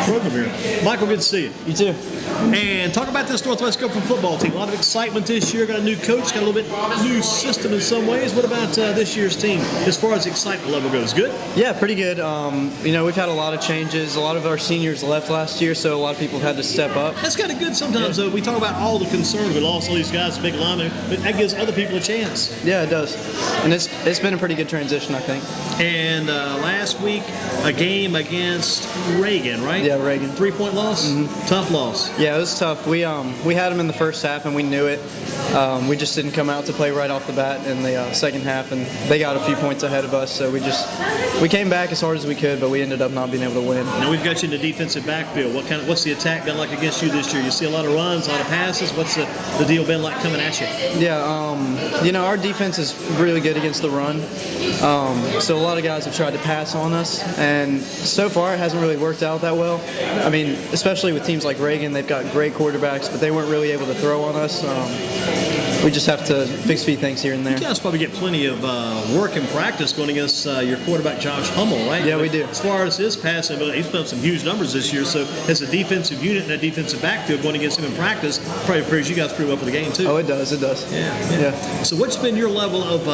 program here. Michael, good to see you. You too. And talk about this Northwest Guilford football team. A lot of excitement this year. Got a new coach, got a little bit new system in some ways. What about this year's team as far as the excitement level goes? Good? Yeah, pretty good. We've had a lot of changes. A lot of our seniors left last year, so a lot of people have had to step up. That's kind of good sometimes, though. We talk about all the concerns. We lost all these guys, big linemen, but that gives other people a chance. Yeah, it does. And it's been a pretty good transition, I think. And last week, a game against Reagan, right? Yeah, Reagan. 3-point loss? Mm-hmm. Tough loss. Yeah, it was tough. We had them in the first half, and we knew it. We just didn't come out to play right off the bat in the second half, and they got a few points ahead of us. So we came back as hard as we could, but we ended up not being able to win. Now we've got you in the defensive backfield. What's the attack been like against you this year? You see a lot of runs, a lot of passes. What's the deal been like coming at you? Yeah, our defense is really good against the run. So a lot of guys have tried to pass on us, and so far it hasn't really worked out that well. I mean, especially with teams like Reagan, they've got great quarterbacks, but they weren't really able to throw on us. We just have to fix a few things here and there. You guys probably get plenty of work and practice going against your quarterback, Josh Hummel, right? Yeah, we do. As far as his passing ability, he's put up some huge numbers this year. So as a defensive unit and a defensive backfield going against him in practice, probably prepares you guys pretty well for the game, too. Oh, it does. It does. Yeah. So what's been your level of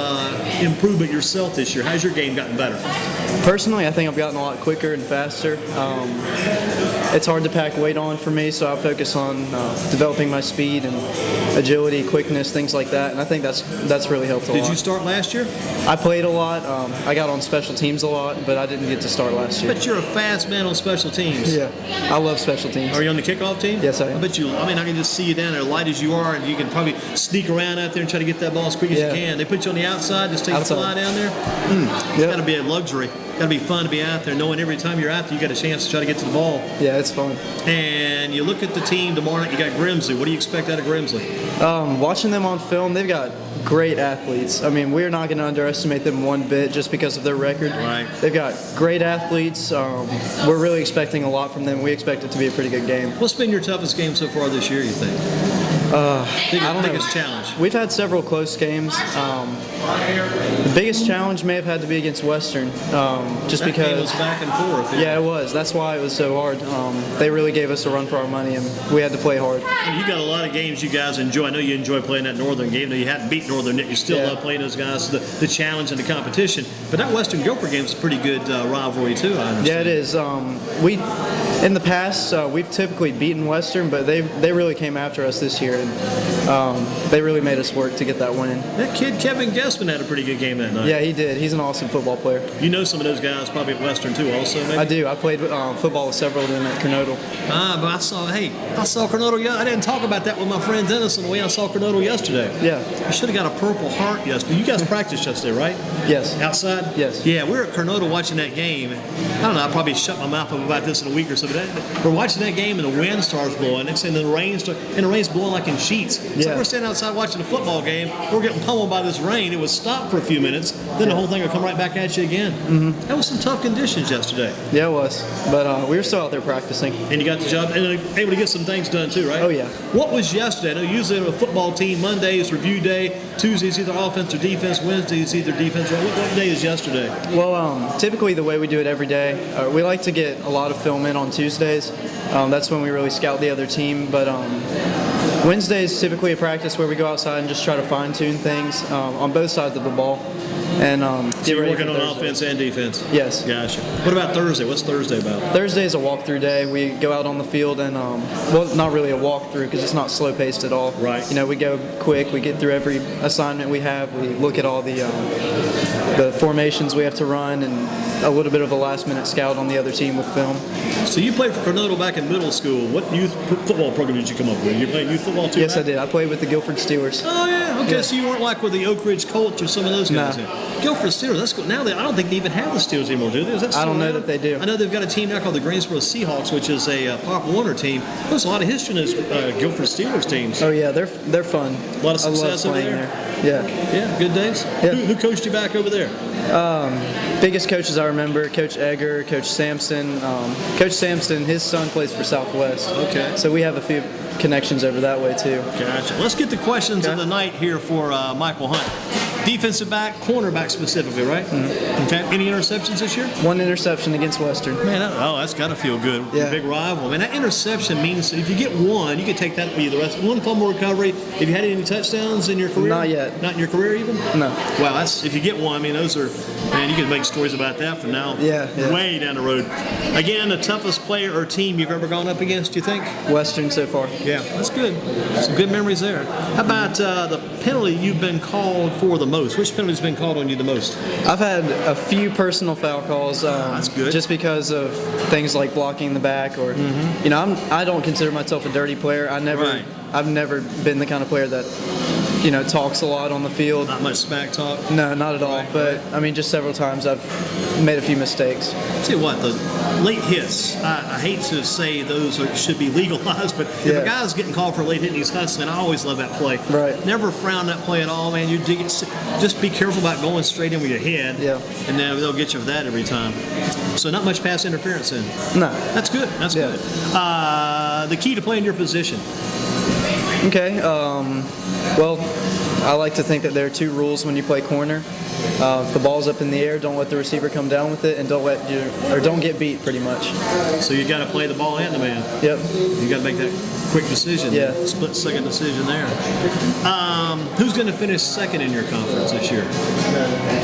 improvement yourself this year? How's your game gotten better? Personally, I think I've gotten a lot quicker and faster. It's hard to pack weight on for me, so I focus on developing my speed and agility, quickness, things like that, and I think that's really helped a lot. Did you start last year? I played a lot. I got on special teams a lot, but I didn't get to start last year. But you're a fast man on special teams. Yeah, I love special teams. Are you on the kickoff team? Yes, I am. I bet you. I mean, I can just see you down there, light as you are, and you can probably sneak around out there and try to get that ball as quick as you can. They put you on the outside, just take the fly down there. It's got to be a luxury. Got to be fun to be out there, knowing every time you're out there, you got a chance to try to get to the ball. Yeah, it's fun. And you look at the team tomorrow night. You got Grimsley. What do you expect out of Grimsley? Watching them on film, they've got great athletes. I mean, we're not going to underestimate them one bit just because of their record. Right. They've got great athletes. We're really expecting a lot from them. We expect it to be a pretty good game. What's been your toughest game so far this year, you think? Biggest challenge? We've had several close games. The biggest challenge may have had to be against Western, just that because game was back and forth. Yeah, it was. That's why it was so hard. They really gave us a run for our money, and we had to play hard. You got a lot of games you guys enjoy. I know you enjoy playing that Northern game. Though you hadn't beat Northern yet, you still love playing those guys. The challenge and the competition. But that Western Guilford game is a pretty good rivalry too. I understand. Yeah, it is. In the past, we've typically beaten Western, but they really came after us this year, and they really made us work to get that win. That kid Kevin Guessman had a pretty good game that night. Yeah, he did. He's an awesome football player. You know some of those guys probably at Western too, also. Maybe? I do. I played football with several of them at Kernodle. But I saw Kernodle. I didn't talk about that with my friend Dennis on the way I saw Kernodle yesterday. Yeah. I should have got a Purple Heart yesterday. You guys practiced yesterday, right? Yes. Outside? Yes. Yeah, we were at Kernodle watching that game. I don't know. I'll probably shut my mouth up about this in a week or so. But we're watching that game and the wind starts blowing. Next thing, the rain's blowing like in sheets. So we're standing outside watching a football game. We're getting pummeled by this rain. It would stop for a few minutes. Then the whole thing would come right back at you again. Mm-hmm. That was some tough conditions yesterday. Yeah, it was. But we were still out there practicing. And you got the job, and able to get some things done too, right? Oh, yeah. What was yesterday? I know usually a football team, Monday is review day, Tuesday is either offense or defense, Wednesday is either defense. What day is yesterday? Well, typically the way we do it every day, we like to get a lot of film in on Tuesdays. That's when we really scout the other team. But Wednesday is typically a practice where we go outside and just try to fine-tune things on both sides of the ball. And so you're working on offense and defense? Yes. Gotcha. What about Thursday? What's Thursday about? Thursday is a walkthrough day. We go out on the field and, well, not really a walkthrough because it's not slow-paced at all. Right. You know, we go quick. We get through every assignment we have. We look at all the formations we have to run and a little bit of a last-minute scout on the other team with film. So you played for Kernodle back in middle school. What youth football program did you come up with? You played youth football too? Yes, right? I did. I played with the Guilford Steelers. Oh, yeah. Okay, yeah. So you weren't like with the Oak Ridge Colts or some of those guys? No. Guilford Steelers, that's cool. Now I don't think they even have the Steelers anymore, do they? Is that still I don't know around? that they do. I know they've got a team now called the Greensboro Seahawks, which is a Pop Warner team. There's a lot of history in those Guilford Steelers teams. Oh, yeah. They're fun. A lot of success over there? Yeah. Yeah, good days? Yeah. Who coached you back over there? Biggest coaches I remember, Coach Egger, Coach Sampson. Coach Sampson, his son plays for Southwest. Okay. So we have a few connections over that way too. Gotcha. Let's get the questions of the night here for Michael Hunt. Defensive back, cornerback specifically, right? Mm-hmm. Okay. Any interceptions this year? One interception against Western. Man, that's got to feel good. Yeah. Big rival. Man, that interception means if you get one, you can take that with you the rest. One fumble recovery. Have you had any touchdowns in your career? Not yet. Not in your career even? No. Wow, that's if you get one. I mean, those are, man, you can make stories about that from now way down the road. Again, the toughest player or team you've ever gone up against, you think? Western so far. Yeah, that's good. Some good memories there. How about the penalty you've been called for the most? Which penalty's been called on you the most? I've had a few personal foul calls. That's good. Just because of things like blocking the back, or you know, I don't consider myself a dirty player. I've never been the kind of player that, you know, talks a lot on the field. Not much smack talk. No, not at all. Right. But I mean, just several times I've made a few mistakes. Tell you what, the late hits, I hate to say those should be legalized, but if a guy's getting called for a late hit and he's hustling, I always love that play. Right. Never frown that play at all, man. You dig it, just be careful about going straight in with your head. Yeah. And then they'll get you for that every time. So not much pass interference in. No. That's good. That's good. The key to playing your position. Okay. Well, I like to think that there are two rules when you play corner. If the ball's up in the air, don't let the receiver come down with it, and don't get beat, pretty much. So you got to play the ball and the man. Yep. You got to make that quick decision. Yeah. Split second decision there. Who's going to finish second in your conference this year?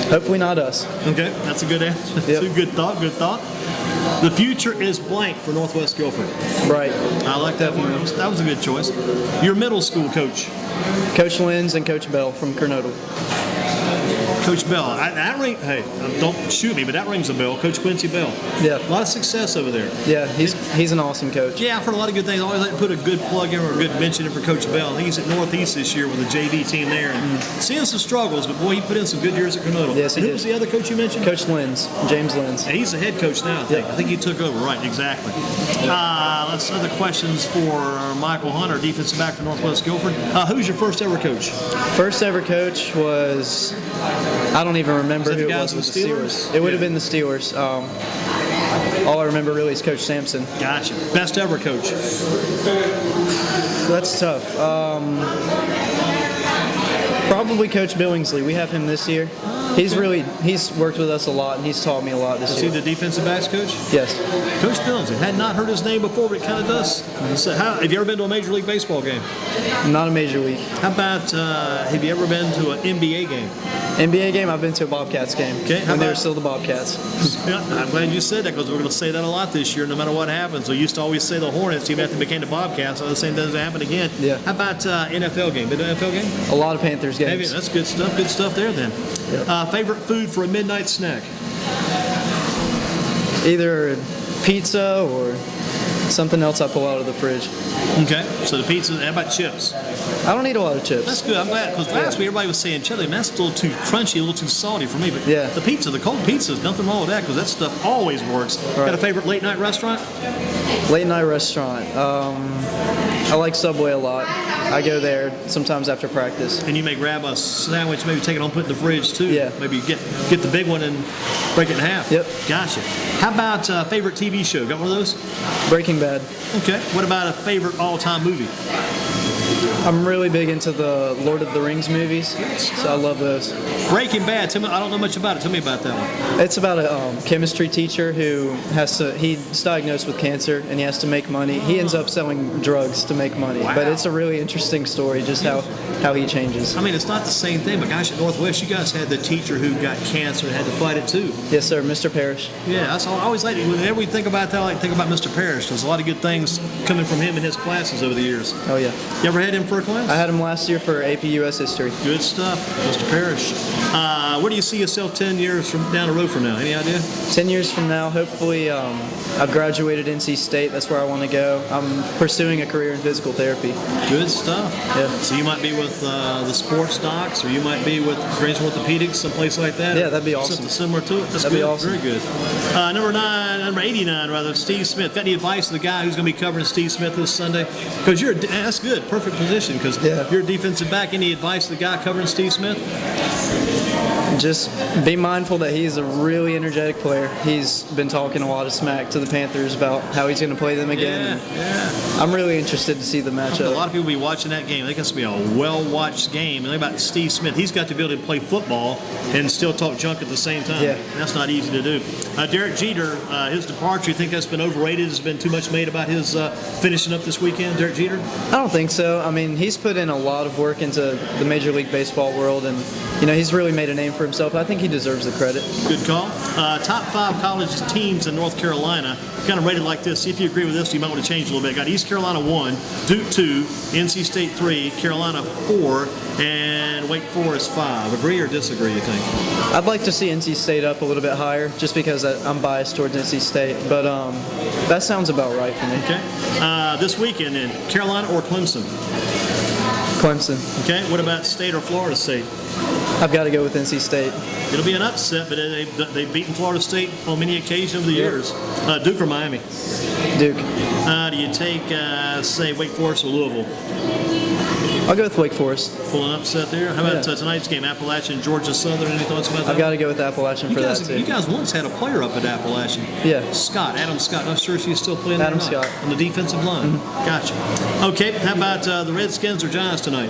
Hopefully not us. Okay, that's a good answer. That's a good thought. Good thought. The future is blank for Northwest Guilford. Right. I like that one. That was a good choice. Your middle school coach. Coach Lenz and Coach Bell from Coronado. Coach Bell. Don't shoot me, but that rings a bell. Coach Quincy Bell. Yeah. A lot of success over there. Yeah, he's an awesome coach. Yeah, I've heard a lot of good things. I always like to put a good plug in or a good mention in for Coach Bell. I think he's at Northeast this year with the JV team there. And seeing some struggles, but boy, he put in some good years at Coronado. Yes, he and did. Who was the other coach you mentioned? Coach Lenz, James Lenz. And he's the head coach now, I think. Yeah. I think he took over. Right, exactly. Let's other questions for Michael Hunter, defensive back for Northwest Guilford. Who's your first ever coach? First ever coach was, I don't even remember who it was with the Steelers. It would have been the Steelers. All I remember really is Coach Sampson. Gotcha. Best ever coach? That's tough. Probably Coach Billingsley. We have him this year. He's worked with us a lot, and he's taught me a lot this year. Is he the defensive backs coach? Yes. Coach Billingsley. Had not heard his name before, but it kind of does. So have you ever been to a Major League Baseball game? Not a major league. How about, have you ever been to an NBA game? NBA game, I've been to a Bobcats game. Okay, when they were still the Bobcats. Yeah, I'm glad you said that because we're going to say that a lot this year, no matter what happens. We used to always say the Hornets, even after they became the Bobcats. So the same doesn't happen again. Yeah. How about NFL game? Been to an NFL game? A lot of Panthers games. Have you? That's good stuff. Good stuff there then. Yep. Favorite food for a midnight snack? Either pizza or something else I pull out of the fridge. Okay, so the pizza. How about chips? I don't eat a lot of chips. That's good. I'm glad because last week everybody was saying chili. Man, that's a little too crunchy, a little too salty for me. But the pizza, the cold pizza, is nothing wrong with that because that stuff always works. Right. Got a favorite late night restaurant? Late night restaurant. I like Subway a lot. I go there sometimes after practice. And you may grab a sandwich, maybe take it home, put it in the fridge too. Yeah. Maybe get the big one and break it in half. Yep. Gotcha. How about favorite TV show? Got one of those? Breaking Bad. Okay. What about a favorite all-time movie? I'm really big into the Lord of the Rings movies, so I love those. Breaking Bad. Tell me, I don't know much about it. Tell me about that one. It's about a chemistry teacher who he's diagnosed with cancer and he has to make money. He ends up selling drugs to make money. Wow. But it's a really interesting story, just how he changes. I mean, it's not the same thing, but gosh, at Northwest, you guys had the teacher who got cancer and had to fight it too. Yes, sir, Mr. Parrish. Yeah, that's all. I always like, whenever we think about that, I like to think about Mr. Parrish. There's a lot of good things coming from him in his classes over the years. Oh, yeah. You ever had him for a class? I had him last year for AP US History. Good stuff, Mr. Parrish. Where do you see yourself 10 years from down the road from now? Any idea? 10 years from now, hopefully, I've graduated NC State. That's where I want to go. I'm pursuing a career in physical therapy. Good stuff. Yeah. So you might be with the sports docs, or you might be with Grayson Orthopedics, someplace like that. Yeah, that'd be awesome. Something similar to it. That's that'd good. be awesome. Very good. Number 89, rather, Steve Smith. Got any advice to the guy who's going to be covering Steve Smith this Sunday? Because that's good, perfect position. Because you're a defensive back. Any advice to the guy covering Steve Smith? Just be mindful that he's a really energetic player. He's been talking a lot of smack to the Panthers about how he's going to play them again. Yeah. I'm really interested to see the matchup. A lot of people will be watching that game. I think it's going to be a well-watched game. And think about Steve Smith. He's got to be able to play football and still talk junk at the same time. Yeah. And that's not easy to do. Derek Jeter, his departure, you think that's been overrated? Has been too much made about his finishing up this weekend, Derek Jeter? I don't think so. I mean, he's put in a lot of work into the Major League Baseball world, and he's really made a name for himself. I think he deserves the credit. Good call. Top 5 college teams in North Carolina, kind of rated like this. See if you agree with this. You might want to change a little bit. Got East Carolina 1, Duke 2, NC State 3, Carolina 4, and Wake Forest 5. Agree or disagree, you think? I'd like to see NC State up a little bit higher, just because I'm biased towards NC State. But that sounds about right for me. Okay. This weekend in Carolina or Clemson? Clemson. Okay. What about State or Florida State? I've got to go with NC State. It'll be an upset, but they've beaten Florida State on many occasions over the years. Duke or Miami? Duke. Do you take, say, Wake Forest or Louisville? I'll go with Wake Forest. Pull an upset there. How about tonight's game, Appalachian, Georgia Southern? Any thoughts about that? I've got to go with Appalachian for that, too. You guys once had a player up at Appalachian. Yeah. Adam Scott. Not sure if she's still playing Adam or not. Scott. On the defensive line. Gotcha. Okay, how about the Redskins or Giants tonight?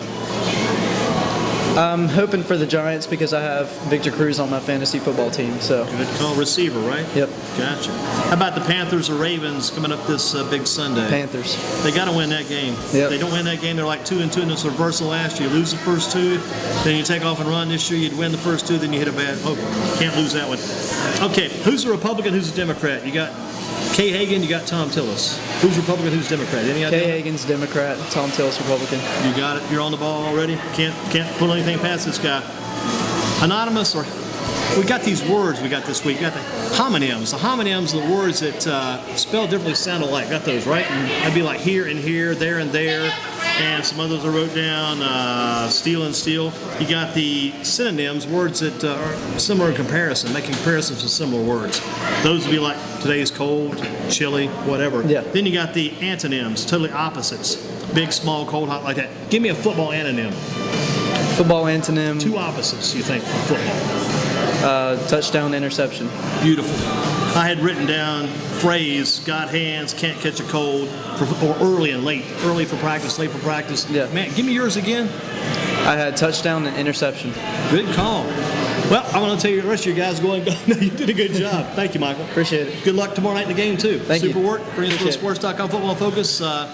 I'm hoping for the Giants because I have Victor Cruz on my fantasy football team. So. Good call, receiver, right? Yep. Gotcha. How about the Panthers or Ravens coming up this big Sunday? Panthers. They got to win that game. Yep. If they don't win that game, they're like 2-2 in this reversal last year. You lose the first 2, then you take off and run. This year, you'd win the first 2, then you hit a bad. Oh, can't lose that one. Okay, who's a Republican? Who's a Democrat? You got Kay Hagan, you got Tom Tillis. Who's Republican? Who's Democrat? Any idea? Kay Hagan's Democrat. Tom Tillis Republican. You got it. You're on the ball already. Can't pull anything past this guy. Anonymous or we got these words we got this week. We got the homonyms. The homonyms are the words that spelled differently sound alike. Got those, right? And that'd be like here and here, there and there, and some others I wrote down, steal and steal. You got the synonyms, words that are similar in comparison, making comparisons to similar words. Those would be like today's cold, chilly, whatever. Yeah. Then you got the antonyms, totally opposites. Big, small, cold, hot, like that. Give me a football antonym. Football antonym. 2 opposites, you think, for football? Touchdown, interception. Beautiful. I had written down phrase, got hands, can't catch a cold, or early and late. Early for practice, late for practice. Yeah. Man, give me yours again. I had touchdown and interception. Good call. Well, I want to tell you the rest of you guys go. No, you did a good job. Thank you, Michael. Appreciate it. Good luck tomorrow night in the game, too. Thank you. Super work. Greensborosports.com Football Focus.